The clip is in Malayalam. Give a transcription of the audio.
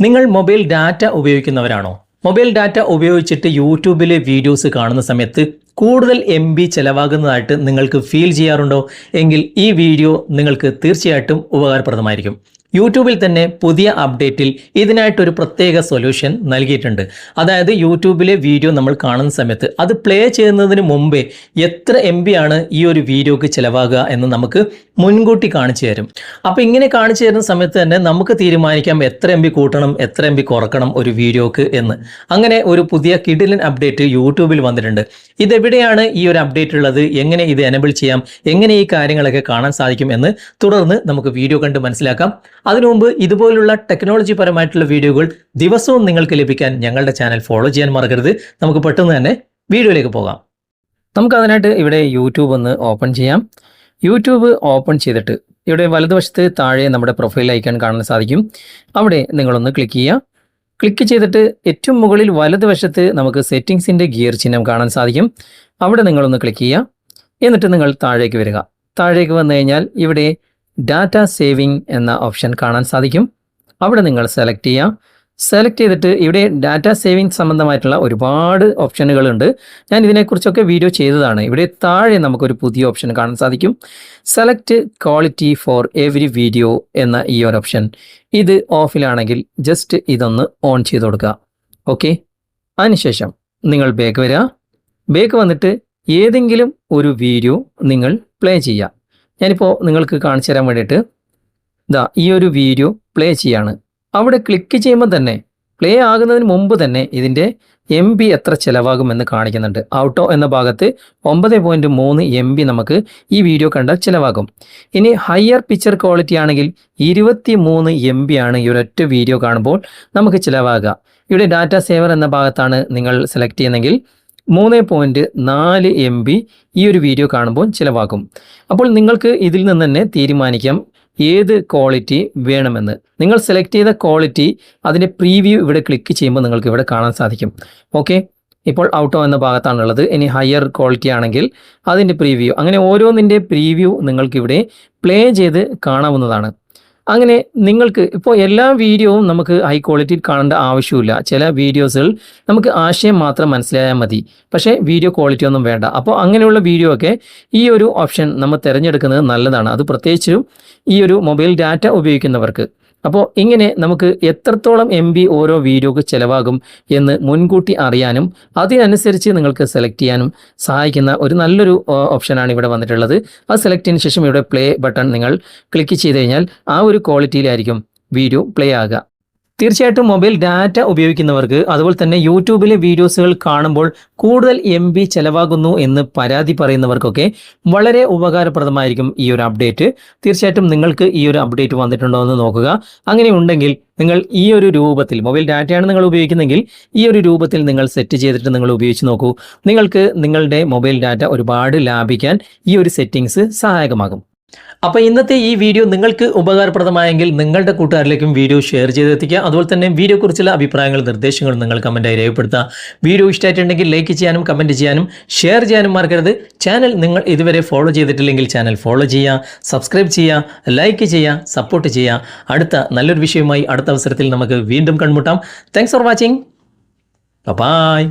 നിങ്ങൾ മൊബൈൽ ഡാറ്റ ഉപയോഗിക്കുന്നവരാണോ? മൊബൈൽ ഡാറ്റ ഉപയോഗിച്ചിട്ട് യൂട്യൂബിലെ വീഡിയോസ് കാണുന്ന സമയത്ത് കൂടുതൽ MB ചിലവാകുന്നതായിട്ട് നിങ്ങൾക്ക് ഫീൽ ചെയ്യാറുണ്ടോ? എങ്കിൽ ഈ വീഡിയോ നിങ്ങൾക്ക് തീർച്ചയായിട്ടും ഉപകാരപ്രദമായിരിക്കും. യൂട്യൂബിൽ തന്നെ പുതിയ അപ്ഡേറ്റിൽ ഇതിനായിട്ടൊരു പ്രത്യേക സൊല്യൂഷൻ നൽകിയിട്ടുണ്ട്. അതായത് യൂട്യൂബിലെ വീഡിയോ നമ്മൾ കാണുന്ന സമയത്ത് അത് പ്ലേ ചെയ്യുന്നതിന് മുമ്പേ എത്ര MB ആണ് ഈ ഒരു വീഡിയോക്ക് ചിലവാകുക എന്ന് നമുക്ക് മുൻകൂട്ടി കാണിച്ചു തരും. അപ്പോൾ ഇങ്ങനെ കാണിച്ചു തരുന്ന സമയത്ത് തന്നെ നമുക്ക് തീരുമാനിക്കാം എത്ര MB കൂട്ടണം, എത്ര MB കുറക്കണം ഒരു വീഡിയോക്ക് എന്ന്. അങ്ങനെ ഒരു പുതിയ കിടിലൻ അപ്ഡേറ്റ് യൂട്യൂബിൽ വന്നിട്ടുണ്ട്. ഇതെവിടെയാണ് ഈ ഒരു അപ്ഡേറ്റ് ഉള്ളത്, എങ്ങനെ ഇത് എനേബിൾ ചെയ്യാം, എങ്ങനെ ഈ കാര്യങ്ങളൊക്കെ കാണാൻ സാധിക്കും എന്ന് തുടർന്ന് നമുക്ക് വീഡിയോ കണ്ട് മനസ്സിലാക്കാം. അതിനു മുമ്പ് ഇതുപോലുള്ള ടെക്നോളജി പരമായിട്ടുള്ള വീഡിയോകൾ ദിവസവും നിങ്ങൾക്ക് ലഭിക്കാൻ ഞങ്ങളുടെ ചാനൽ ഫോളോ ചെയ്യാൻ മറക്കരുത്. നമുക്ക് പെട്ടെന്ന് തന്നെ വീഡിയോയിലേക്ക് പോകാം. നമുക്ക് അതിനായിട്ട് ഇവിടെ യൂട്യൂബ് ഒന്ന് ഓപ്പൺ ചെയ്യാം. യൂട്യൂബ് ഓപ്പൺ ചെയ്തിട്ട് ഇവിടെ വലതുവശത്ത് താഴെ നമ്മുടെ പ്രൊഫൈൽ ഐക്കൺ കാണാൻ സാധിക്കും. അവിടെ നിങ്ങളൊന്ന് ക്ലിക്ക് ചെയ്യുക. ക്ലിക്ക് ചെയ്തിട്ട് ഏറ്റവും മുകളിൽ വലതുവശത്ത് നമുക്ക് സെറ്റിംഗ്സിൻ്റെ ഗിയർ ചിഹ്നം കാണാൻ സാധിക്കും. അവിടെ നിങ്ങളൊന്ന് ക്ലിക്ക് ചെയ്യുക. എന്നിട്ട് നിങ്ങൾ താഴേക്ക് വരിക. താഴേക്ക് വന്നു കഴിഞ്ഞാൽ ഇവിടെ ഡാറ്റ സേവിംഗ് എന്ന ഓപ്ഷൻ കാണാൻ സാധിക്കും. അവിടെ നിങ്ങൾ സെലക്ട് ചെയ്യുക. സെലക്ട് ചെയ്തിട്ട് ഇവിടെ ഡാറ്റ സേവിംഗ് സംബന്ധമായിട്ടുള്ള ഒരുപാട് ഓപ്ഷനുകളുണ്ട്. ഞാൻ ഇതിനെക്കുറിച്ചൊക്കെ വീഡിയോ ചെയ്തതാണ്. ഇവിടെ താഴെ നമുക്കൊരു പുതിയ ഓപ്ഷൻ കാണാൻ സാധിക്കും. Select quality for every video എന്ന ഈ ഒരു ഓപ്ഷൻ. ഇത് ഓഫിലാണെങ്കിൽ ജസ്റ്റ് ഇതൊന്ന് ഓൺ ചെയ്ത് കൊടുക്കുക. ഓക്കെ, അതിനുശേഷം നിങ്ങൾ ബാക്ക് വരിക. ബാക്ക് വന്നിട്ട് ഏതെങ്കിലും ഒരു വീഡിയോ നിങ്ങൾ പ്ലേ ചെയ്യുക. ഞാനിപ്പോൾ നിങ്ങൾക്ക് കാണിച്ചു തരാൻ വേണ്ടിയിട്ട് ഈ ഒരു വീഡിയോ പ്ലേ ചെയ്യാണ്. അവിടെ ക്ലിക്ക് ചെയ്യുമ്പോൾ തന്നെ പ്ലേ ആകുന്നതിന് മുമ്പ് തന്നെ ഇതിൻ്റെ MB എത്ര ചിലവാകുമെന്ന് കാണിക്കുന്നുണ്ട്. ഔട്ടോ എന്ന ഭാഗത്ത് 9.3 MB നമുക്ക് ഈ വീഡിയോ കണ്ടാൽ ചിലവാകും. ഇനി ഹയർ പിക്ചർ ക്വാളിറ്റി ആണെങ്കിൽ 23 MB ആണ് ഈ ഒരൊറ്റ വീഡിയോ കാണുമ്പോൾ നമുക്ക് ചിലവാകുക. ഇവിടെ ഡാറ്റ സേവർ എന്ന ഭാഗത്താണ് നിങ്ങൾ സെലക്ട് ചെയ്യുന്നതെങ്കിൽ 3.4 MB ഈ ഒരു വീഡിയോ കാണുമ്പോൾ ചിലവാകും. അപ്പോൾ നിങ്ങൾക്ക് ഇതിൽ നിന്ന് തന്നെ തീരുമാനിക്കാം ഏത് ക്വാളിറ്റി വേണമെന്ന്. നിങ്ങൾ സെലക്ട് ചെയ്ത ക്വാളിറ്റി അതിൻ്റെ പ്രീവ്യൂ ഇവിടെ ക്ലിക്ക് ചെയ്യുമ്പോൾ നിങ്ങൾക്ക് ഇവിടെ കാണാൻ സാധിക്കും. ഓക്കെ, ഇപ്പോൾ ഔട്ടോ എന്ന ഭാഗത്താണുള്ളത്. ഇനി ഹയർ ക്വാളിറ്റി ആണെങ്കിൽ അതിൻ്റെ പ്രീവ്യൂ, അങ്ങനെ ഓരോന്നിൻ്റെ പ്രീവ്യൂ നിങ്ങൾക്കിവിടെ പ്ലേ ചെയ്ത് കാണാവുന്നതാണ്. അങ്ങനെ നിങ്ങൾക്ക് ഇപ്പോൾ എല്ലാ വീഡിയോവും നമുക്ക് ഹൈ ക്വാളിറ്റിയിൽ കാണേണ്ട ആവശ്യമില്ല. ചില വീഡിയോസുകൾ നമുക്ക് ആശയം മാത്രം മനസ്സിലായാൽ മതി, പക്ഷേ വീഡിയോ ക്വാളിറ്റി ഒന്നും വേണ്ട. അപ്പോൾ അങ്ങനെയുള്ള വീഡിയോ ഒക്കെ ഈ ഒരു ഓപ്ഷൻ നമ്മൾ തിരഞ്ഞെടുക്കുന്നത് നല്ലതാണ്. അത് പ്രത്യേകിച്ചും ഈ ഒരു മൊബൈൽ ഡാറ്റ ഉപയോഗിക്കുന്നവർക്ക്. അപ്പോൾ ഇങ്ങനെ നമുക്ക് എത്രത്തോളം MB ഓരോ വീഡിയോക്ക് ചിലവാകും എന്ന് മുൻകൂട്ടി അറിയാനും അതിനനുസരിച്ച് നിങ്ങൾക്ക് സെലക്ട് ചെയ്യാനും സഹായിക്കുന്ന ഒരു നല്ലൊരു ഓപ്ഷനാണ് ഇവിടെ വന്നിട്ടുള്ളത്. അത് സെലക്ട് ചെയ്തതിന് ശേഷം ഇവിടെ പ്ലേ ബട്ടൺ നിങ്ങൾ ക്ലിക്ക് ചെയ്ത് കഴിഞ്ഞാൽ ആ ഒരു ക്വാളിറ്റിയിലായിരിക്കും വീഡിയോ പ്ലേ ആകുക. തീർച്ചയായിട്ടും മൊബൈൽ ഡാറ്റ ഉപയോഗിക്കുന്നവർക്ക് അതുപോലെ തന്നെ യൂട്യൂബിലെ വീഡിയോസുകൾ കാണുമ്പോൾ കൂടുതൽ MB ചിലവാകുന്നു എന്ന് പരാതി പറയുന്നവർക്കൊക്കെ വളരെ ഉപകാരപ്രദമായിരിക്കും ഈ ഒരു അപ്ഡേറ്റ്. തീർച്ചയായിട്ടും നിങ്ങൾക്ക് ഈ ഒരു അപ്ഡേറ്റ് വന്നിട്ടുണ്ടോ എന്ന് നോക്കുക. അങ്ങനെ ഉണ്ടെങ്കിൽ നിങ്ങൾ ഈ ഒരു രൂപത്തിൽ മൊബൈൽ ഡാറ്റയാണ് നിങ്ങൾ ഉപയോഗിക്കുന്നതെങ്കിൽ ഈ ഒരു രൂപത്തിൽ നിങ്ങൾ സെറ്റ് ചെയ്തിട്ട് നിങ്ങൾ ഉപയോഗിച്ച് നോക്കൂ. നിങ്ങൾക്ക് നിങ്ങളുടെ മൊബൈൽ ഡാറ്റ ഒരുപാട് ലാഭിക്കാൻ ഈ ഒരു സെറ്റിങ്സ് സഹായകമാകും. അപ്പോൾ ഇന്നത്തെ ഈ വീഡിയോ നിങ്ങൾക്ക് ഉപകാരപ്രദമായെങ്കിൽ നിങ്ങളുടെ കൂട്ടുകാരിലേക്കും വീഡിയോ ഷെയർ ചെയ്തെത്തിക്കുക. അതുപോലെ തന്നെ വീഡിയോയെക്കുറിച്ചുള്ള അഭിപ്രായങ്ങളും നിർദ്ദേശങ്ങളും നിങ്ങൾ കമൻറ്റായി രേഖപ്പെടുത്തുക. വീഡിയോ ഇഷ്ടമായിട്ടുണ്ടെങ്കിൽ ലൈക്ക് ചെയ്യാനും കമൻറ്റ് ചെയ്യാനും ഷെയർ ചെയ്യാനും മറക്കരുത്. ചാനൽ നിങ്ങൾ ഇതുവരെ ഫോളോ ചെയ്തിട്ടില്ലെങ്കിൽ ചാനൽ ഫോളോ ചെയ്യുക, സബ്സ്ക്രൈബ് ചെയ്യുക, ലൈക്ക് ചെയ്യുക, സപ്പോർട്ട് ചെയ്യുക. അടുത്ത നല്ലൊരു വിഷയവുമായി അടുത്ത അവസരത്തിൽ നമുക്ക് വീണ്ടും കണ്ടുമുട്ടാം. Thanks for watching. ബൈ.